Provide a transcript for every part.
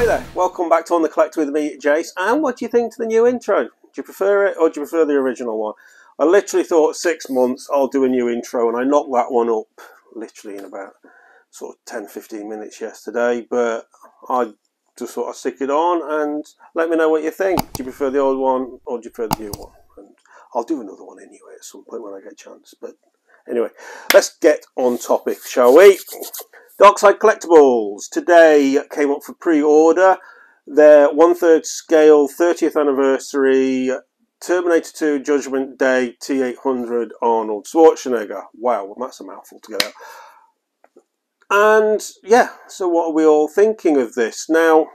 Hi there, welcome back to On The Collector with me, Jace. And what do you think to the new intro? Do you prefer it or do you prefer the original one? I literally thought 6 months I'll do a new intro, and I knocked that one up literally in about sort of 10-15 minutes yesterday, but I just thought I'd stick it on and let me know what you think. Do you prefer the old one or do you prefer the new one? And I'll do another one anyway at some point when I get a chance. But anyway, let's get on topic, shall we? Darkside Collectibles today came up for pre-order. Their 1/3 scale 30th anniversary Terminator 2 Judgment Day T800 Arnold Schwarzenegger. Wow, that's a mouthful to get out. And yeah, so what are we all thinking of this? Now,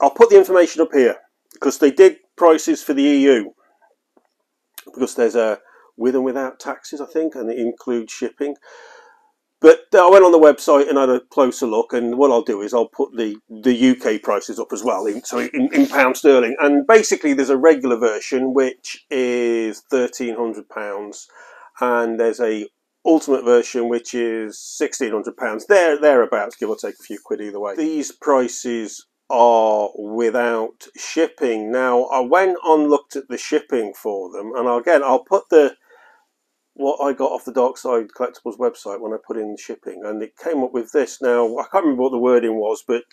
I'll put the information up here because they did prices for the EU. Because there's a with and without taxes, I think, and it includes shipping. But I went on the website and had a closer look, and what I'll do is I'll put the UK prices up as well, in pound sterling. And basically there's a regular version which is £1,300, and there's a ultimate version which is £1,600. Thereabouts, give or take a few quid either way. These prices are without shipping. Now I went on looked at the shipping for them, and again I'll put what I got off the Darkside Collectibles website when I put in the shipping, and it came up with this. Now, I can't remember what the wording was, but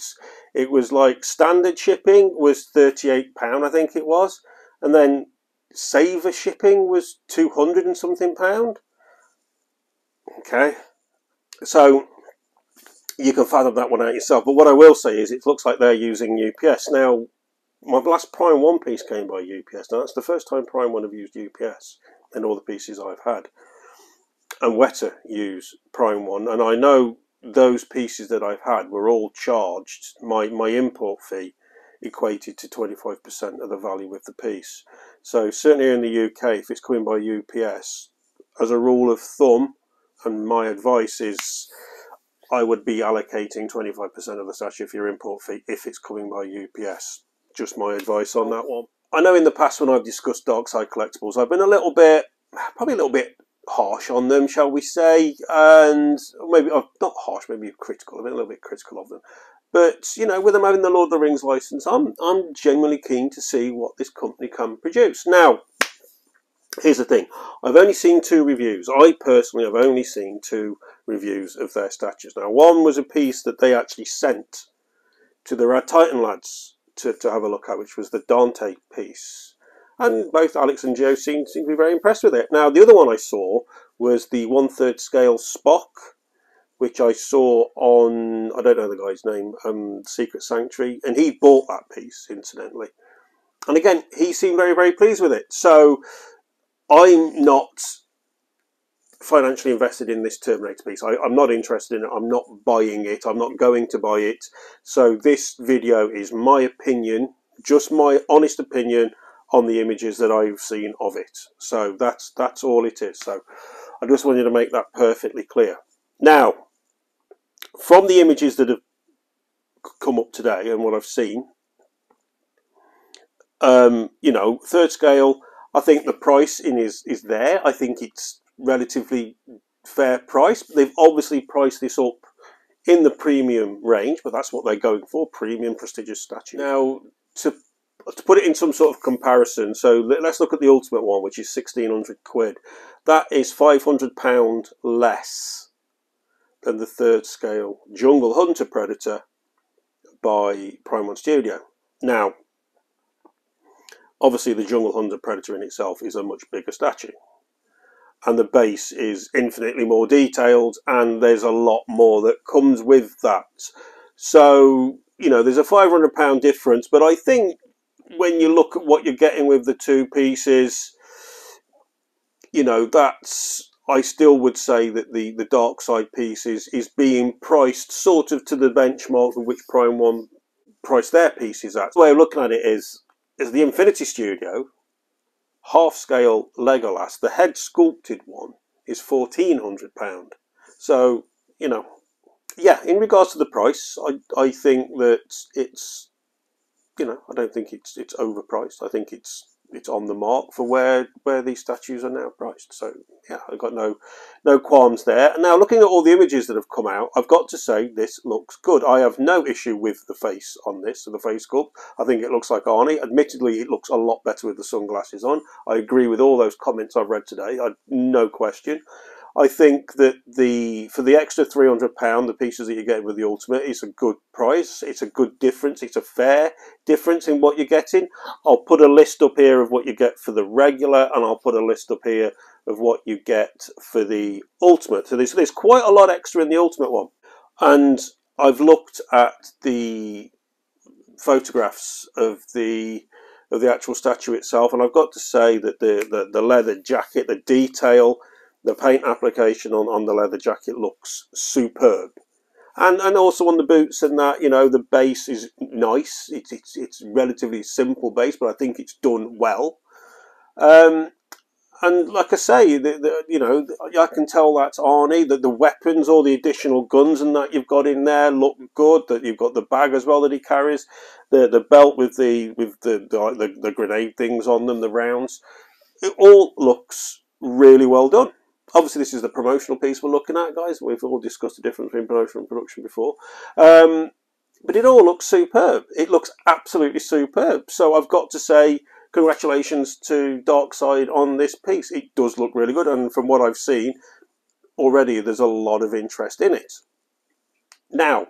it was like standard shipping was £38, I think it was, and then saver shipping was £200 and something. Okay, so you can fathom that one out yourself, but what I will say is it looks like they're using UPS. Now, my last Prime 1 piece came by UPS. Now, that's the first time Prime 1 have used UPS in all the pieces I've had. And Weta use Prime 1, and I know those pieces that I've had were all charged. My import fee equated to 25% of the value of the piece. So certainly in the UK, if it's coming by UPS, as a rule of thumb, and my advice is I would be allocating 25% of the statue for your import fee if it's coming by UPS. Just my advice on that one. I know in the past when I've discussed Darkside Collectibles, I've been probably a little bit harsh on them, shall we say, and maybe not harsh, maybe critical. I've been a little bit critical of them, but you know, with them having the Lord of the Rings license, I'm genuinely keen to see what this company can produce. Now, here's the thing: I've only seen 2 reviews. I personally have only seen 2 reviews of their statues. Now, one was a piece that they actually sent to the Rad Titan lads to have a look at, which was the Dante piece. And both Alex and Joe seemed to be very impressed with it. Now, the other one I saw was the 1/3 scale Spock, which I saw on, I don't know the guy's name, Secret Sanctuary, and he bought that piece, incidentally. And again, he seemed very, very pleased with it. So I'm not financially invested in this Terminator piece. I'm not interested in it. I'm not buying it. I'm not going to buy it. So this video is my opinion, just my honest opinion on the images that I've seen of it. So that's all it is. So I just wanted to make that perfectly clear. Now, from the images that have come up today and what I've seen, you know, 3rd scale, I think the price is there. I think it's relatively fair price. They've obviously priced this up in the premium range, but that's what they're going for, premium prestigious statue. Now, to put it in some sort of comparison, so let's look at the ultimate one, which is 1,600 quid. That is £500 less than the 3rd scale Jungle Hunter Predator by Prime 1 Studio. Now, obviously the Jungle Hunter Predator in itself is a much bigger statue, and the base is infinitely more detailed, and there's a lot more that comes with that. So, you know, there's a £500 difference, but I think when you look at what you're getting with the 2 pieces, you know, I still would say that the Darkside piece is being priced sort of to the benchmark of which Prime 1 priced their pieces at. The way of looking at it is the Infinity Studio half-scale Legolas, the head sculpted one, is £1,400. So, you know, yeah, in regards to the price, I think that it's, you know, I don't think it's overpriced. I think it's it's on the mark for where these statues are now priced. So yeah, I've got no qualms there. And now looking at all the images that have come out, I've got to say this looks good. I have no issue with the face on this, the face sculpt. I think it looks like Arnie. Admittedly, it looks a lot better with the sunglasses on. I agree with all those comments I've read today. No question. I think that for the extra £300, the pieces that you get with the Ultimate is a good price. It's a good difference. It's a fair difference in what you're getting. I'll put a list up here of what you get for the regular, and I'll put a list up here of what you get for the Ultimate. So there's quite a lot extra in the Ultimate one. And I've looked at the photographs of the actual statue itself, and I've got to say that the leather jacket, the detail, the paint application on the leather jacket looks superb, and also on the boots and that, you know, the base is nice. It's relatively simple base, but I think it's done well. And like I say, you know, I can tell that's Arnie. That the weapons, all the additional guns and that you've got in there look good. That you've got the bag as well that he carries, the belt with the grenade things on them, the rounds. It all looks really well done. Obviously, this is the promotional piece we're looking at, guys. We've all discussed the difference between promotion and production before. But it all looks superb. It looks absolutely superb. So I've got to say, congratulations to Darkside on this piece. It does look really good. And from what I've seen already, there's a lot of interest in it. Now,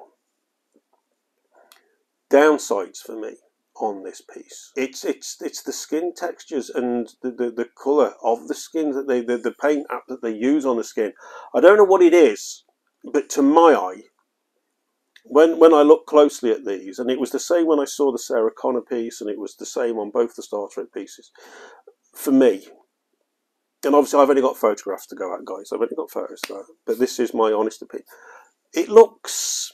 downsides for me on this piece. It's the skin textures and the colour of the skin that the paint app that they use on the skin. I don't know what it is, but to my eye, when I look closely at these, and it was the same when I saw the Sarah Connor piece, and it was the same on both the Star Trek pieces, for me, and obviously I've only got photographs to go at, guys, I've only got photos to go at, but this is my honest opinion. It looks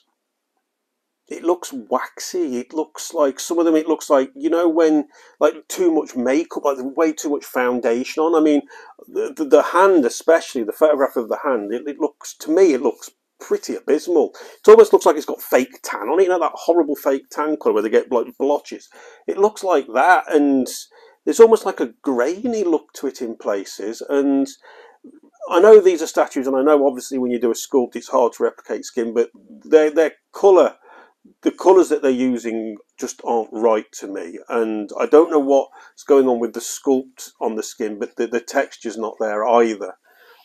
waxy. It looks like, some of them, it looks like, you know, when, like, too much makeup, like way too much foundation on. I mean, the hand, especially, the photograph of the hand, it looks, to me, it looks pretty abysmal. It almost looks like it's got fake tan on it, you know, that horrible fake tan colour where they get, like, blotches. It looks like that, and there's almost like a grainy look to it in places, and I know these are statues, and I know, obviously, when you do a sculpt, it's hard to replicate skin, but their colour, the colours that they're using just aren't right to me, and I don't know what's going on with the sculpt on the skin, but the texture's not there either,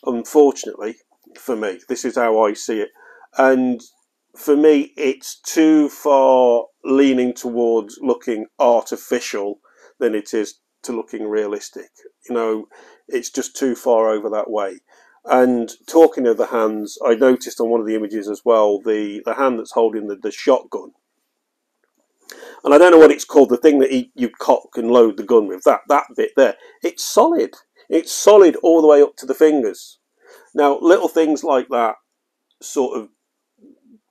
unfortunately, for me. This is how I see it, and for me, it's too far leaning towards looking artificial than it is to looking realistic. You know, it's just too far over that way. And talking of the hands, I noticed on one of the images as well, the hand that's holding the shotgun. And I don't know what it's called, the thing that you cock and load the gun with, that bit there. It's solid. It's solid all the way up to the fingers. Now, little things like that, sort of,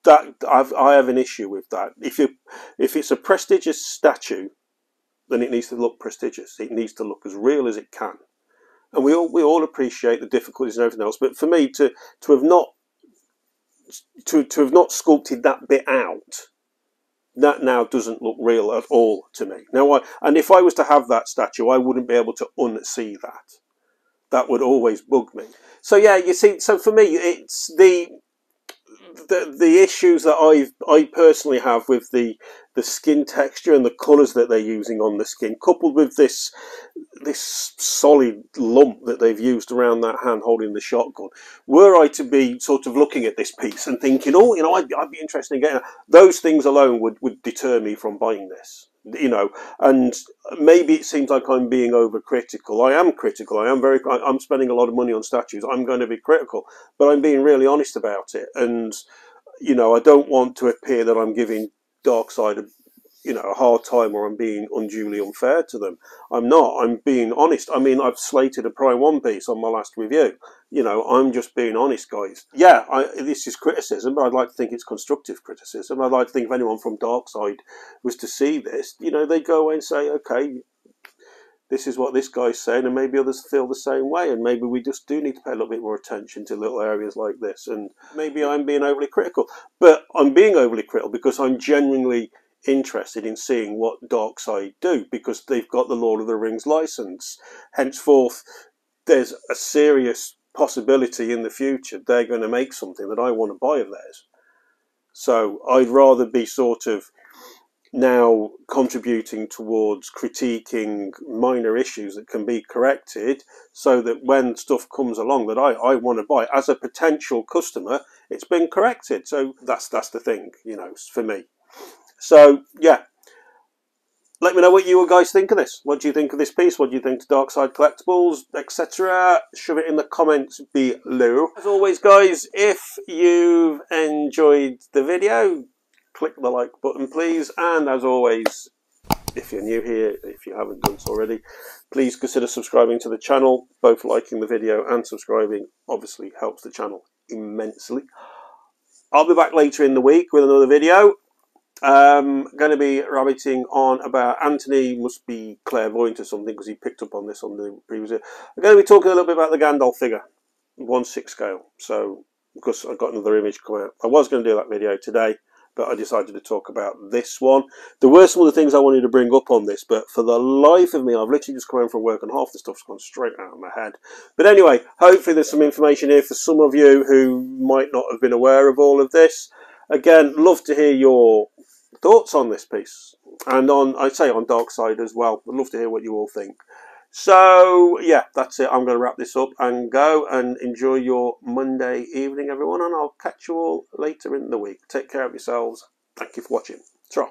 that I have an issue with that. If it's a prestigious statue, then it needs to look prestigious. It needs to look as real as it can. And we all appreciate the difficulties and everything else, but for me to have not sculpted that bit out, that now doesn't look real at all to me. Now, and if I was to have that statue, I wouldn't be able to unsee that. That would always bug me. So yeah, you see, so for me, it's the issues that I personally have with the skin texture and the colours that they're using on the skin, coupled with this solid lump that they've used around that hand holding the shotgun. Were I to be sort of looking at this piece and thinking, oh, you know, I'd be interested in getting it, those things alone would deter me from buying this. You know, and maybe it seems like I'm being overcritical. I am critical. I'm spending a lot of money on statues. I'm going to be critical, but I'm being really honest about it. And you know, I don't want to appear that I'm giving Darkside a hard time, or I'm being unduly unfair to them. I'm not. I'm being honest. I mean, I've slated a Prime 1 piece on my last review. You know, I'm just being honest, guys. Yeah, this is criticism, but I'd like to think it's constructive criticism. I'd like to think if anyone from Darkside was to see this, you know, they'd go away and say, okay, this is what this guy's saying, and maybe others feel the same way, and maybe we just do need to pay a little bit more attention to little areas like this, and maybe I'm being overly critical. But I'm being overly critical because I'm genuinely interested in seeing what Darkside do, because they've got the Lord of the Rings license. Henceforth, there's a serious possibility in the future they're going to make something that I want to buy of theirs. So I'd rather be sort of now contributing towards critiquing minor issues that can be corrected, so that when stuff comes along that I want to buy as a potential customer, it's been corrected. So that's the thing, you know, for me. So yeah, let me know what you guys think of this. What do you think of this piece? What do you think to Darkside Collectibles, etc.? Shove it in the comments below. As always, guys, if you've enjoyed the video, click the like button, please. And as always, if you're new here, if you haven't done so already, please consider subscribing to the channel. Both liking the video and subscribing obviously helps the channel immensely. I'll be back later in the week with another video. Going to be rabbiting on about Anthony must be clairvoyant or something, because he picked up on this on the previous video. I'm going to be talking a little bit about the Gandalf figure, 1/6 scale. So, because I've got another image come out. I was going to do that video today, but I decided to talk about this one. There were some of the things I wanted to bring up on this, but for the life of me, I've literally just come home from work and half the stuff's gone straight out of my head. But anyway, hopefully there's some information here for some of you who might not have been aware of all of this. Again, love to hear your thoughts on this piece, and on, I'd say, on Darkside as well. I'd love to hear what you all think. So yeah, that's it. I'm going to wrap this up and go, and enjoy your Monday evening, everyone, and I'll catch you all later in the week. Take care of yourselves. Thank you for watching. Ta-ra.